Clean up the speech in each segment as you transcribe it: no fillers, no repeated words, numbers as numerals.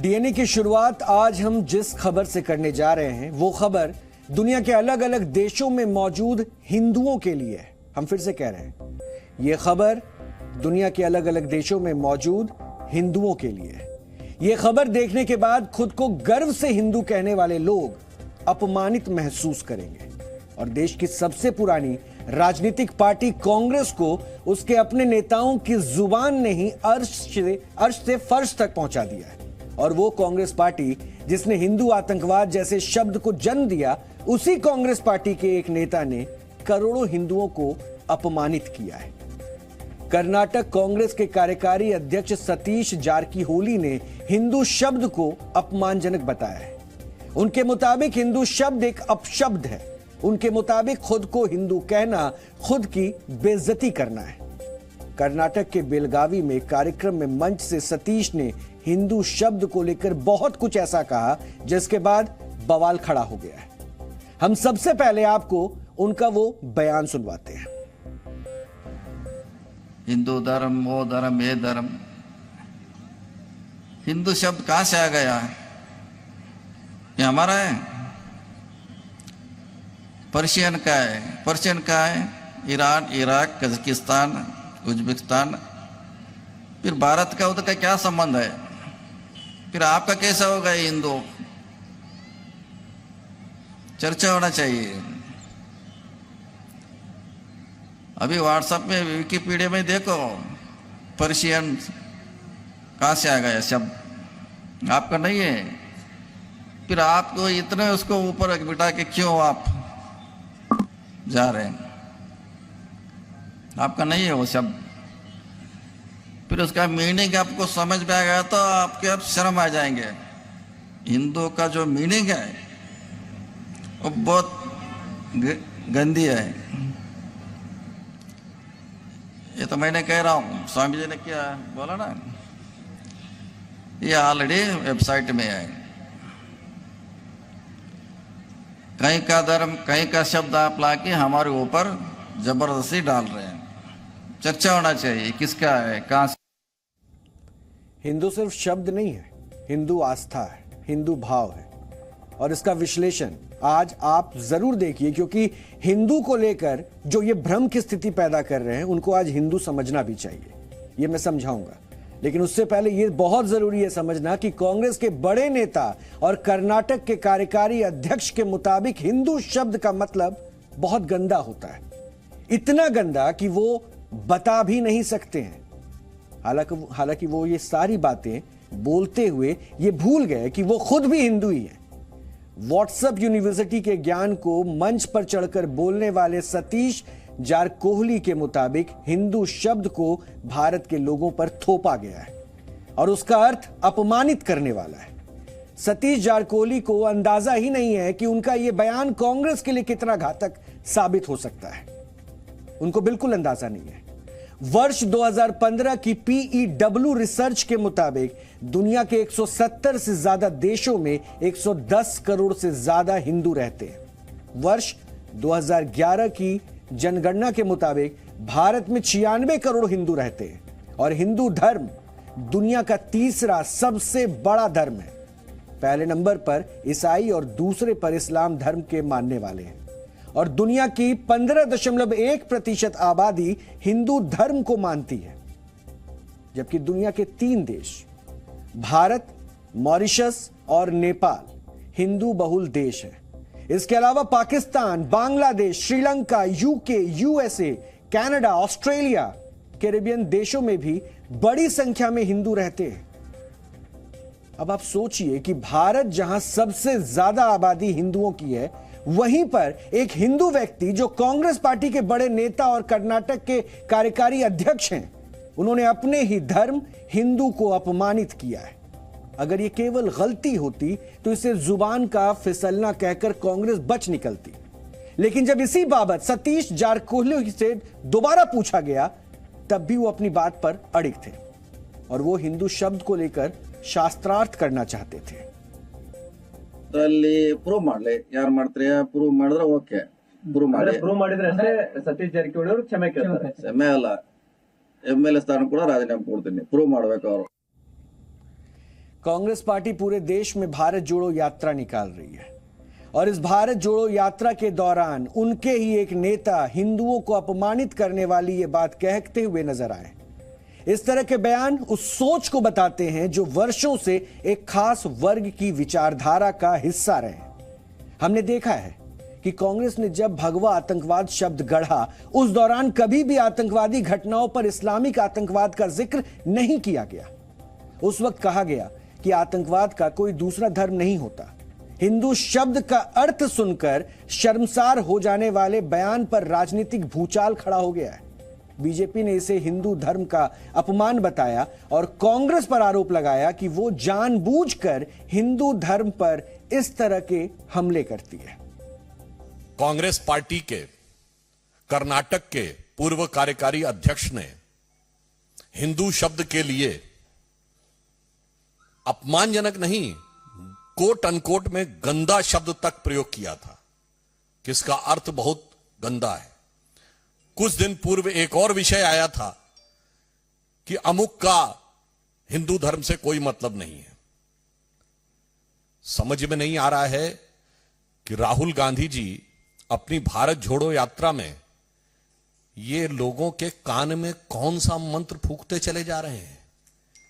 DNA की शुरुआत आज हम जिस खबर से करने जा रहे हैं वो खबर दुनिया के अलग अलग देशों में मौजूद हिंदुओं के लिए है। हम फिर से कह रहे हैं, ये खबर दुनिया के अलग अलग देशों में मौजूद हिंदुओं के लिए है। ये खबर देखने के बाद खुद को गर्व से हिंदू कहने वाले लोग अपमानित महसूस करेंगे और देश की सबसे पुरानी राजनीतिक पार्टी कांग्रेस को उसके अपने नेताओं की जुबान ने ही अर्श से फर्श तक पहुंचा दिया है। और वो कांग्रेस पार्टी जिसने हिंदू आतंकवाद जैसे शब्द को जन्म दिया, उसी कांग्रेस पार्टी के एक नेता ने करोड़ों हिंदुओं को अपमानित किया है। कर्नाटक कांग्रेस के कार्यकारी अध्यक्ष सतीश जारकीहोली ने हिंदू शब्द को अपमानजनक बताया है। उनके मुताबिक हिंदू शब्द एक अपशब्द है। उनके मुताबिक खुद को हिंदू कहना खुद की बेइज्जती करना है। कर्नाटक के बेलगावी में कार्यक्रम में मंच से सतीश ने हिंदू शब्द को लेकर बहुत कुछ ऐसा कहा जिसके बाद बवाल खड़ा हो गया है। हम सबसे पहले आपको उनका वो बयान सुनवाते हैं। हिंदू धर्म, वो धर्म, ये धर्म, हिंदू शब्द कहां से आ गया है? ये हमारा है? पर्शियन का है? पर्शियन का है? ईरान, इराक, कजाकिस्तान, उज्बेकिस्तान, फिर भारत का उधर का क्या संबंध है? फिर आपका कैसा होगा हिंदू? चर्चा होना चाहिए। अभी व्हाट्सएप में, विकिपीडिया में देखो, पर्शियन कहां से आ गया शब्द? आपका नहीं है। फिर आपको इतने उसको ऊपर बिठा के क्यों आप जा रहे हैं? आपका नहीं है वो शब्द। फिर उसका मीनिंग आपको समझ में आ गया तो आपके अब शर्म आ जाएंगे। हिंदू का जो मीनिंग है वो बहुत गंदी है। ये तो मैंने कह रहा हूं, स्वामी जी ने क्या बोला ना, ये ऑलरेडी वेबसाइट में है। कहीं का धर्म, कहीं का शब्द आप लाके हमारे ऊपर जबरदस्ती डाल रहे हैं। चर्चा होना चाहिए किसका है, कहां से। हिंदू सिर्फ शब्द नहीं है, हिंदू आस्था है, हिंदू भाव है। और इसका विश्लेषण आज आप जरूर देखिए, क्योंकि हिंदू को लेकर जो ये भ्रम की स्थिति पैदा कर रहे हैं उनको आज हिंदू समझना भी चाहिए। ये मैं समझाऊंगा, लेकिन उससे पहले ये बहुत जरूरी है समझना कि कांग्रेस के बड़े नेता और कर्नाटक के कार्यकारी अध्यक्ष के मुताबिक हिंदू शब्द का मतलब बहुत गंदा होता है। इतना गंदा कि वो बता भी नहीं सकते हैं। हालांकि वो ये सारी बातें बोलते हुए ये भूल गए कि वो खुद भी हिंदू ही हैं। व्हाट्सएप यूनिवर्सिटी के ज्ञान को मंच पर चढ़कर बोलने वाले सतीश जारकोहली के मुताबिक हिंदू शब्द को भारत के लोगों पर थोपा गया है और उसका अर्थ अपमानित करने वाला है। सतीश जारकोहली को अंदाजा ही नहीं है कि उनका यह बयान कांग्रेस के लिए कितना घातक साबित हो सकता है। उनको बिल्कुल अंदाजा नहीं है। वर्ष 2015 की PEW रिसर्च के मुताबिक दुनिया के 170 से ज्यादा देशों में 110 करोड़ से ज्यादा हिंदू रहते हैं। वर्ष 2011 की जनगणना के मुताबिक भारत में 96 करोड़ हिंदू रहते हैं और हिंदू धर्म दुनिया का तीसरा सबसे बड़ा धर्म है। पहले नंबर पर ईसाई और दूसरे पर इस्लाम धर्म के मानने वाले हैं और दुनिया की 15.1% आबादी हिंदू धर्म को मानती है, जबकि दुनिया के 3 देश भारत, मॉरिशस और नेपाल हिंदू बहुल देश है। इसके अलावा Pakistan, Bangladesh, Sri Lanka, UK, USA, Canada, Australia, Caribbean देशों में भी बड़ी संख्या में हिंदू रहते हैं। अब आप सोचिए कि भारत जहां सबसे ज्यादा आबादी हिंदुओं की है, वहीं पर एक हिंदू व्यक्ति जो कांग्रेस पार्टी के बड़े नेता और कर्नाटक के कार्यकारी अध्यक्ष हैं, उन्होंने अपने ही धर्म हिंदू को अपमानित किया है। अगर ये केवल गलती होती तो इसे जुबान का फिसलना कहकर कांग्रेस बच निकलती, लेकिन जब इसी बाबत सतीश जारकोहली से दोबारा पूछा गया तब भी वो अपनी बात पर अड़िग थे और वो हिंदू शब्द को लेकर शास्त्रार्थ करना चाहते थे। प्रूव ಮಾಡ್ಲಿ, ಯಾರು ಮಾಡ್ತಾರೆ ಪ್ರೂವ್ ಮಾಡಿದ್ರೆ ಓಕೆ, ಪ್ರೂವ್ ಮಾಡಿದ್ರೆ ಅಷ್ಟೇ ಸತೀಶ್ ಜಾರಕಿಹೊಳಿ ಅವರು ಕ್ಷಮೆ ಕೇಳ್ತಾರೆ। ಕ್ಷಮೆ ಅಲ್ಲ, MLA ಸ್ಥಾನ ಕೂಡ ರಾಜೀನಾಮೆ ಕೊಡ್ತೀನಿ, ಪ್ರೂವ್ ಮಾಡಬೇಕು ಅವರು। कांग्रेस पार्टी पूरे देश में भारत जोड़ो यात्रा निकाल रही है और इस भारत जोड़ो यात्रा के दौरान उनके ही एक नेता हिंदुओं को अपमानित करने वाली ये बात कहते हुए नजर आए। इस तरह के बयान उस सोच को बताते हैं जो वर्षों से एक खास वर्ग की विचारधारा का हिस्सा रहे हैं। हमने देखा है कि कांग्रेस ने जब भगवा आतंकवाद शब्द गढ़ा उस दौरान कभी भी आतंकवादी घटनाओं पर इस्लामिक आतंकवाद का जिक्र नहीं किया गया। उस वक्त कहा गया कि आतंकवाद का कोई दूसरा धर्म नहीं होता। हिंदू शब्द का अर्थ सुनकर शर्मसार हो जाने वाले बयान पर राजनीतिक भूचाल खड़ा हो गया है। बीजेपी ने इसे हिंदू धर्म का अपमान बताया और कांग्रेस पर आरोप लगाया कि वो जानबूझकर हिंदू धर्म पर इस तरह के हमले करती है। कांग्रेस पार्टी के कर्नाटक के पूर्व कार्यकारी अध्यक्ष ने हिंदू शब्द के लिए अपमानजनक नहीं, कोट अनकोट में गंदा शब्द तक प्रयोग किया था, जिसका अर्थ बहुत गंदा है। कुछ दिन पूर्व एक और विषय आया था कि अमुक का हिंदू धर्म से कोई मतलब नहीं है। समझ में नहीं आ रहा है कि राहुल गांधी जी अपनी भारत जोड़ो यात्रा में ये लोगों के कान में कौन सा मंत्र फूंकते चले जा रहे हैं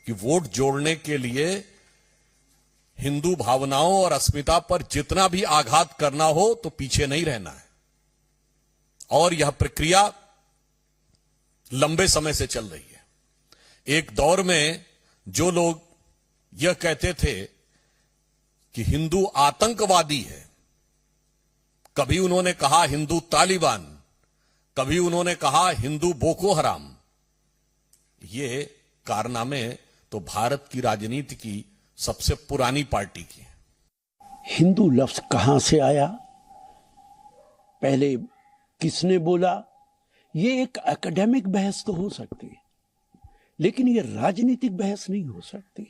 कि वोट जोड़ने के लिए हिंदू भावनाओं और अस्मिता पर जितना भी आघात करना हो तो पीछे नहीं रहना है। और यह प्रक्रिया लंबे समय से चल रही है। एक दौर में जो लोग यह कहते थे कि हिंदू आतंकवादी है, कभी उन्होंने कहा हिंदू तालिबान, कभी उन्होंने कहा हिंदू बोको हराम। ये कारनामे तो भारत की राजनीति की सबसे पुरानी पार्टी की है। हिंदू लफ्ज कहां से आया, पहले किसने बोला, ये एक एकेडमिक बहस तो हो सकती है, लेकिन ये राजनीतिक बहस नहीं हो सकती।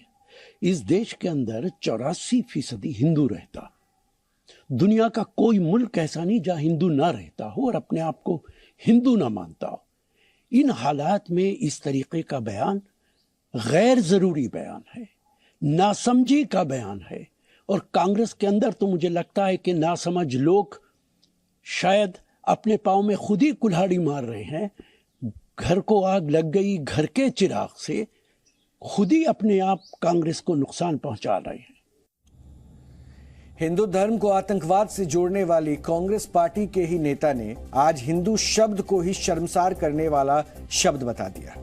इस देश के अंदर 84% हिंदू रहता। दुनिया का कोई मुल्क ऐसा नहीं जहां हिंदू ना रहता हो और अपने आप को हिंदू ना मानता हो। इन हालात में इस तरीके का बयान गैर जरूरी बयान है, नासमझी का बयान है। और कांग्रेस के अंदर तो मुझे लगता है कि नासमझ लोग शायद अपने पांव में खुद ही कुल्हाड़ी मार रहे हैं। घर को आग लग गई, घर के चिराग से खुद ही अपने आप कांग्रेस को नुकसान पहुंचा रहे हैं। हिंदू धर्म को आतंकवाद से जोड़ने वाली कांग्रेस पार्टी के ही नेता ने आज हिंदू शब्द को ही शर्मसार करने वाला शब्द बता दिया।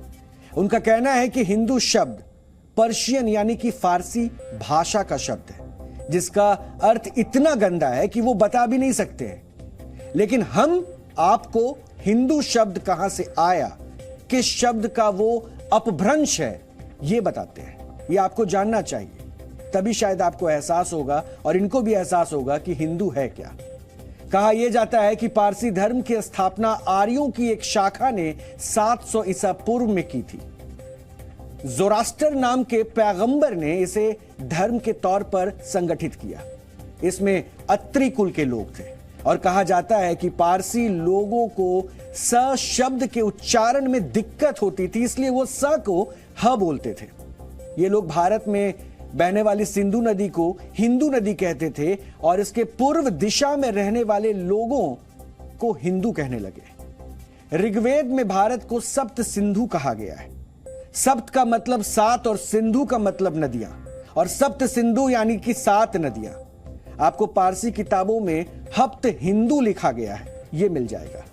उनका कहना है कि हिंदू शब्द पर्शियन यानी कि फारसी भाषा का शब्द है, जिसका अर्थ इतना गंदा है कि वो बता भी नहीं सकते हैं। लेकिन हम आपको हिंदू शब्द कहां से आया, किस शब्द का वो अपभ्रंश है, ये बताते हैं। ये आपको जानना चाहिए, तभी शायद आपको एहसास होगा और इनको भी एहसास होगा कि हिंदू है क्या। कहा यह जाता है कि पारसी धर्म की स्थापना आर्यों की एक शाखा ने 700 ईसा पूर्व में की थी। जोरास्टर नाम के पैगंबर ने इसे धर्म के तौर पर संगठित किया। इसमें अत्रि कुल के लोग थे और कहा जाता है कि पारसी लोगों को स शब्द के उच्चारण में दिक्कत होती थी, इसलिए वो स को ह बोलते थे। ये लोग भारत में बहने वाली सिंधु नदी को हिंदू नदी कहते थे और इसके पूर्व दिशा में रहने वाले लोगों को हिंदू कहने लगे। ऋग्वेद में भारत को सप्त सिंधु कहा गया है। सप्त का मतलब 7 और सिंधु का मतलब नदियां, और सप्त सिंधु यानी कि 7 नदियां। आपको पारसी किताबों में हप्त हिंदू लिखा गया है, यह मिल जाएगा।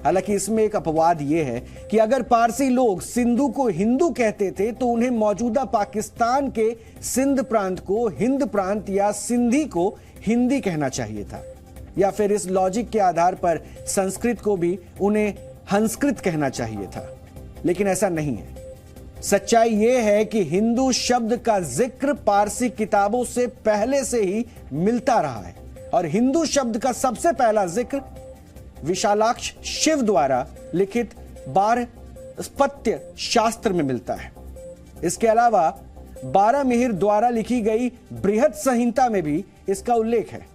हालांकि इसमें एक अपवाद यह है कि अगर पारसी लोग सिंधु को हिंदू कहते थे तो उन्हें मौजूदा पाकिस्तान के सिंध प्रांत को हिंद प्रांत या सिंधी को हिंदी कहना चाहिए था, या फिर इस लॉजिक के आधार पर संस्कृत को भी उन्हें हंसकृत कहना चाहिए था। लेकिन ऐसा नहीं है। सच्चाई यह है कि हिंदू शब्द का जिक्र पारसी किताबों से पहले से ही मिलता रहा है और हिंदू शब्द का सबसे पहला जिक्र विशालाक्ष शिव द्वारा लिखित 12 स्पत्य शास्त्र में मिलता है। इसके अलावा 12 मिहिर द्वारा लिखी गई बृहत संहिता में भी इसका उल्लेख है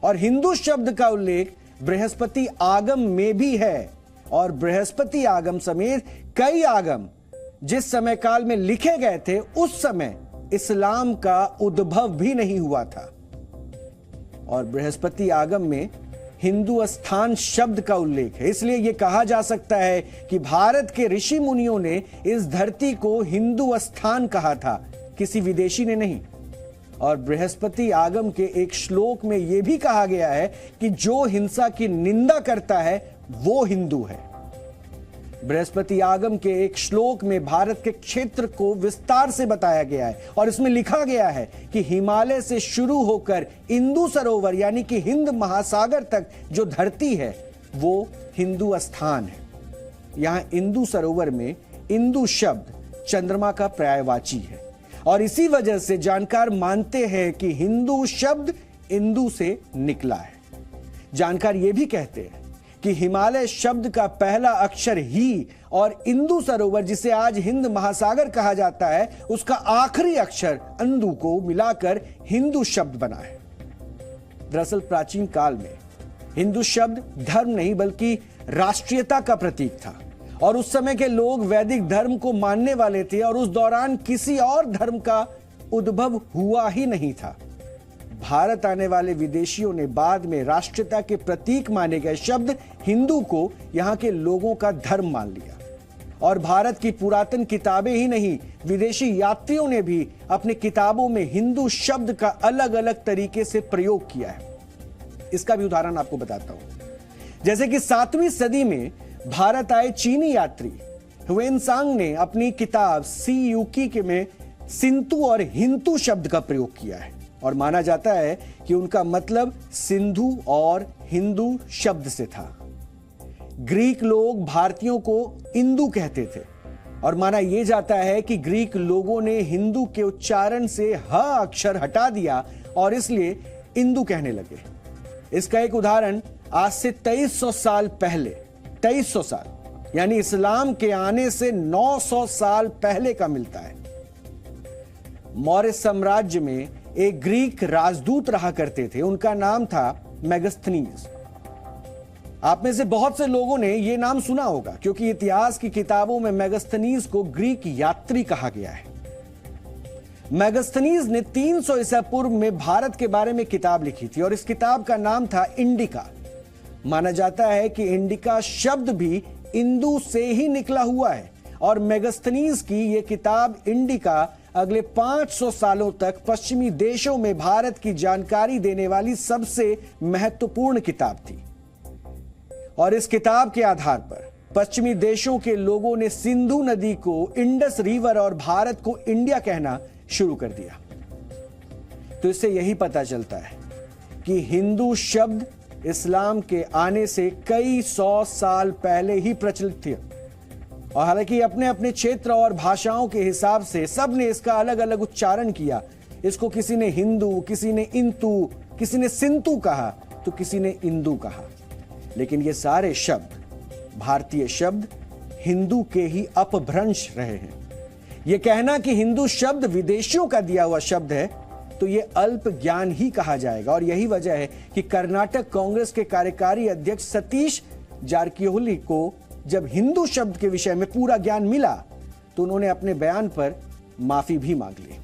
और हिंदू शब्द का उल्लेख बृहस्पति आगम में भी है। और बृहस्पति आगम समेत कई आगम जिस समय काल में लिखे गए थे उस समय इस्लाम का उद्भव भी नहीं हुआ था। और बृहस्पति आगम में हिंदू स्थान शब्द का उल्लेख है, इसलिए यह कहा जा सकता है कि भारत के ऋषि मुनियों ने इस धरती को हिंदू स्थान कहा था, किसी विदेशी ने नहीं। और बृहस्पति आगम के एक श्लोक में यह भी कहा गया है कि जो हिंसा की निंदा करता है वो हिंदू है। बृहस्पति आगम के एक श्लोक में भारत के क्षेत्र को विस्तार से बताया गया है और इसमें लिखा गया है कि हिमालय से शुरू होकर इंदु सरोवर यानी कि हिंद महासागर तक जो धरती है वो हिंदू स्थान है। यहां इंदु सरोवर में इंदु शब्द चंद्रमा का पर्यायवाची है और इसी वजह से जानकार मानते हैं कि हिंदू शब्द इंदु से निकला है। जानकार यह भी कहते हैं कि हिमालय शब्द का पहला अक्षर ही और इंदु सरोवर जिसे आज हिंद महासागर कहा जाता है उसका आखिरी अक्षर अंदु को मिलाकर हिंदू शब्द बना है। दरअसल प्राचीन काल में हिंदू शब्द धर्म नहीं बल्कि राष्ट्रीयता का प्रतीक था और उस समय के लोग वैदिक धर्म को मानने वाले थे और उस दौरान किसी और धर्म का उद्भव हुआ ही नहीं था। भारत आने वाले विदेशियों ने बाद में राष्ट्रीयता के प्रतीक माने गए शब्द हिंदू को यहां के लोगों का धर्म मान लिया और भारत की पुरातन किताबें ही नहीं विदेशी यात्रियों ने भी अपनी किताबों में हिंदू शब्द का अलग अलग तरीके से प्रयोग किया है। इसका भी उदाहरण आपको बताता हूं। जैसे कि 7वीं सदी में भारत आए चीनी यात्री ह्वेनसांग ने अपनी किताब सी यूकी के में सिंधु और हिंदू शब्द का प्रयोग किया है और माना जाता है कि उनका मतलब सिंधु और हिंदू शब्द से था। ग्रीक लोग भारतीयों को इंदु कहते थे और माना यह जाता है कि ग्रीक लोगों ने हिंदू के उच्चारण से ह अक्षर हटा दिया और इसलिए इंदु कहने लगे। इसका एक उदाहरण आज से 2300 साल पहले, 2300 साल यानी इस्लाम के आने से 900 साल पहले का मिलता है। मौर्य साम्राज्य में एक ग्रीक राजदूत रहा करते थे, उनका नाम था मेगास्थनीज। आप में से बहुत से लोगों ने यह नाम सुना होगा क्योंकि इतिहास की किताबों में मेगास्थनीज को ग्रीक यात्री कहा गया है। मेगास्थनीज ने 300 ईसा पूर्व में भारत के बारे में किताब लिखी थी और इस किताब का नाम था इंडिका। माना जाता है कि इंडिका शब्द भी इंदु से ही निकला हुआ है और मेगास्थनीज की यह किताब इंडिका अगले 500 सालों तक पश्चिमी देशों में भारत की जानकारी देने वाली सबसे महत्वपूर्ण किताब थी। और इस किताब के आधार पर पश्चिमी देशों के लोगों ने सिंधु नदी को इंडस रिवर और भारत को इंडिया कहना शुरू कर दिया। तो इससे यही पता चलता है कि हिंदू शब्द इस्लाम के आने से कई 100 साल पहले ही प्रचलित थे और हालांकि अपने अपने क्षेत्र और भाषाओं के हिसाब से सब ने इसका अलग अलग उच्चारण किया। इसको किसी ने हिंदू, किसी ने इंतु, किसी ने सिंतु कहा तो किसी ने इंदु कहा, लेकिन ये सारे शब्द भारतीय शब्द हिंदू के ही अपभ्रंश रहे हैं। यह कहना कि हिंदू शब्द विदेशियों का दिया हुआ शब्द है तो यह अल्प ज्ञान ही कहा जाएगा और यही वजह है कि कर्नाटक कांग्रेस के कार्यकारी अध्यक्ष सतीश जारकिहोली को जब हिंदू शब्द के विषय में पूरा ज्ञान मिला तो उन्होंने अपने बयान पर माफी भी मांग ली।